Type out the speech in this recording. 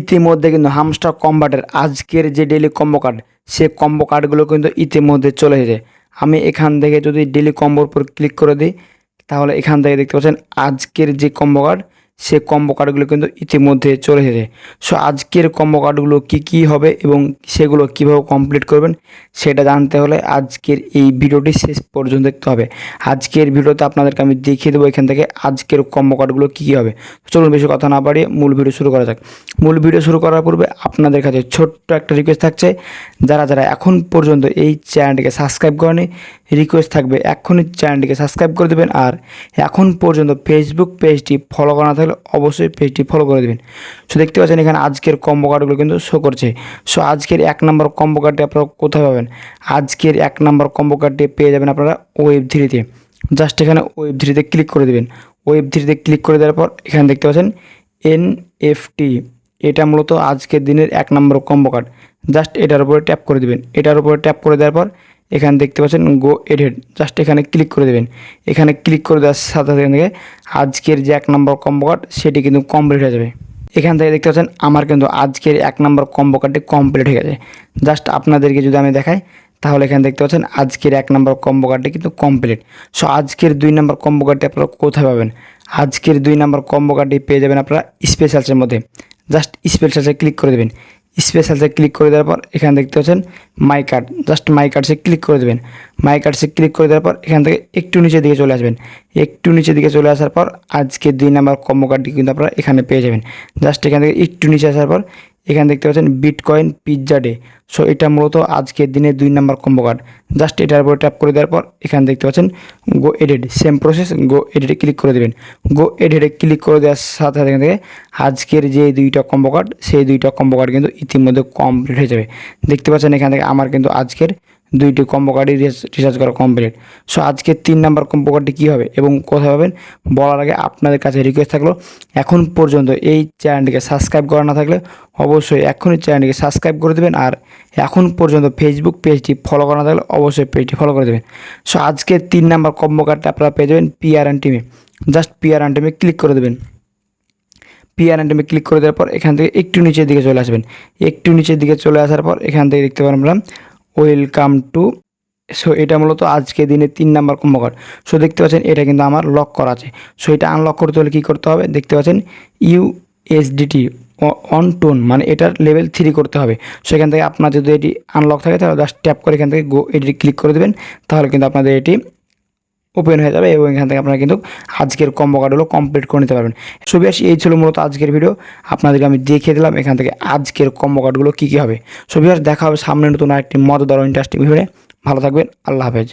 ইতিমধ্যে কিন্তু হামস্টার কম্বাটের আজকের যে ডেইলি কম্বো কার্ড, সে কম্বো কার্ডগুলো কিন্তু ইতিমধ্যে চলে এসেছে। আমি এখান থেকে যদি ডেইলি কম্বোর উপর ক্লিক করে দিই, তাহলে এখান থেকে দেখতে পাচ্ছেন আজকের যে কম্বো কার্ড, সে কম্বো কার্ডগুলো কিন্তু ইতিমধ্যে চলে এসেছে। সো আজকের কম্বো কার্ডগুলো কী হবে এবং সেগুলো কীভাবে কমপ্লিট করবেন সেটা জানতে হলে আজকের এই ভিডিওটি শেষ পর্যন্ত দেখতে হবে। আজকের ভিডিওতে আপনাদেরকে আমি দেখিয়ে দেবো এখান থেকে আজকের কম্বো কার্ডগুলো কী হবে। চলুন বেশি কথা না বাড়িয়ে মূল ভিডিও শুরু করা যাক। মূল ভিডিও শুরু করার পূর্বে আপনাদের কাছে ছোট্ট একটা রিকোয়েস্ট থাকছে, যারা এখন পর্যন্ত এই চ্যানেলটিকে সাবস্ক্রাইব করেনি, রিকোয়েস্ট থাকবে এখনই চ্যানেলটিকে সাবস্ক্রাইব করে দেবেন। আর এখন পর্যন্ত ফেসবুক পেজটি ফলো করা না থাকলে অবশ্যই পেজটি ফলো করে দেবেন। সো দেখতে পাচ্ছেন এখানে আজকের কম্বো কার্ডগুলো কিন্তু শো করছে। সো আজকের 1 নম্বর কম্বো কার্ডটি আপনারা কোথায় পাবেন? আজকের 1 নম্বর কম্বো কার্ডটি পেয়ে যাবেন আপনারা ওয়েব3-তে। জাস্ট এখানে ওয়েব3-তে ক্লিক করে দেবেন। ওয়েব3-তে ক্লিক করে দেওয়ার পর এখানে দেখতে পাচ্ছেন NFT, এটা মূলত আজকের দিনের 1 নম্বর কম্বো কার্ড। জাস্ট এটার উপরে ট্যাপ করে দেবেন। এটার উপরে ট্যাপ করে দেওয়ার পর এখানে দেখতে পাচ্ছেন গো এডেড, জাস্ট এখানে ক্লিক করে দেবেন। এখানে ক্লিক করে দেওয়ার সাথে সাথে থেকে আজকের যে 1 নম্বর কম্বো কার্ড সেটি কিন্তু কমপ্লিট হয়ে যাবে। এখান থেকে দেখতে পাচ্ছেন আমার কিন্তু আজকের 1 নম্বর কম্বো কার্ডটি কমপ্লিট হয়ে গেছে। জাস্ট আপনাদেরকে যদি আমি দেখাই, তাহলে এখানে দেখতে পাচ্ছেন আজকের 1 নম্বর কম্বো কার্ডটি কিন্তু কমপ্লিট। সো আজকের 2 নম্বর কম্বো কার্ডটি আপনারা কোথায় পাবেন? আজকের 2 নম্বর কম্বো কার্ডটি পেয়ে যাবেন আপনারা স্পেশালসের মধ্যে। জাস্ট স্পেশালসে ক্লিক করে দেবেন। স্পেশালসে ক্লিক করে দেওয়ার পর এখানে দেখতে পাচ্ছেন মাই কার্ড, জাস্ট মাই কার্ডসে ক্লিক করে দেবেন। মাই কার্ডসে ক্লিক করে দেওয়ার পর এখান থেকে একটু নিচের দিকে চলে আসবেন। একটু নিচের দিকে চলে আসার পর আজকে 2 নম্বর কম্বো কার্ডটি কিন্তু আপনারা এখানে পেয়ে যাবেন। জাস্ট এখান থেকে একটু নিচে আসার পর এখানে দেখতে পাচ্ছেন বিটকয়েন পিৎজা ডে। সো এটা মূলত আজকের দিনে 2 নম্বর কম্বো কার্ড। জাস্ট এটার উপরে ট্যাপ করে দেওয়ার পর এখানে দেখতে পাচ্ছেন গো এডিট, সেম প্রসেস, গো এডিটে ক্লিক করে দেবেন। গো এডিটে ক্লিক করে দেওয়ার সাথে সাথে এখান থেকে আজকের যে 2টা কম্বো কার্ড, সেই 2টা কম্বো কার্ড কিন্তু ইতিমধ্যে কমপ্লিট হয়ে যাবে। দেখতে পাচ্ছেন এখান থেকে আমার কিন্তু আজকের 2টি কম্বো কার্ডই রিচার্জ করা কমপ্লিট। সো আজকের 3 নম্বর কম্বো কার্ডটি কী হবে এবং কোথায় পাবেন বলার আগে আপনাদের কাছে রিকোয়েস্ট থাকলো, এখন পর্যন্ত এই চ্যানেলটিকে সাবস্ক্রাইব করা না থাকলে অবশ্যই এখনই চ্যানেলটিকে সাবস্ক্রাইব করে দেবেন। আর এখন পর্যন্ত ফেসবুক পেজটি ফলো করা না থাকলে অবশ্যই পেজটি ফলো করে দেবেন। সো আজকের 3 নম্বর কম্বো কার্ডটা আপনারা পেয়ে যাবেন PRN টিমে। জাস্ট PRN টিমে ক্লিক করে দেবেন। PRN টিমে ক্লিক করে দেওয়ার পর এখান থেকে একটু নিচের দিকে চলে আসবেন। একটু নিচের দিকে চলে আসার পর এখান থেকে দেখতে পারেন আমরা ওয়েলকাম টু। সো এটা মূলত আজকে দিনে 3 নম্বর কম্বো কার্ড। সো দেখতে পাচ্ছেন এটা কিন্তু আমার লক করা আছে। সো এটা আনলক করতে হলে কী করতে হবে? দেখতে পাচ্ছেন USDT অন টোন, মানে এটার লেভেল 3 করতে হবে। সো এখান থেকে আপনার যদি এটি আনলক থাকে তাহলে জাস্ট ট্যাপ করে এখান থেকে গো এডিট ক্লিক করে দেবেন। তাহলে কিন্তু আপনাদের এটি ওপেন হয়ে যাবে এবং এখান থেকে আপনারা কিন্তু আজকের কম্বো কার্ডগুলো কমপ্লিট করে নিতে পারবেন। সো ভিউয়ার্স, এই ছিল মূলত আজকের ভিডিও। আপনাদেরকে আমি দেখিয়ে দিলাম এখান থেকে আজকের কম্বো কার্ডগুলো কী কী হবে। সো ভিউয়ার্স, দেখা হবে সামনে নতুন আরেকটি মজাদার ইন্টারেস্টিং ভিডিও। ভালো থাকবেন, আল্লাহ হাফেজ।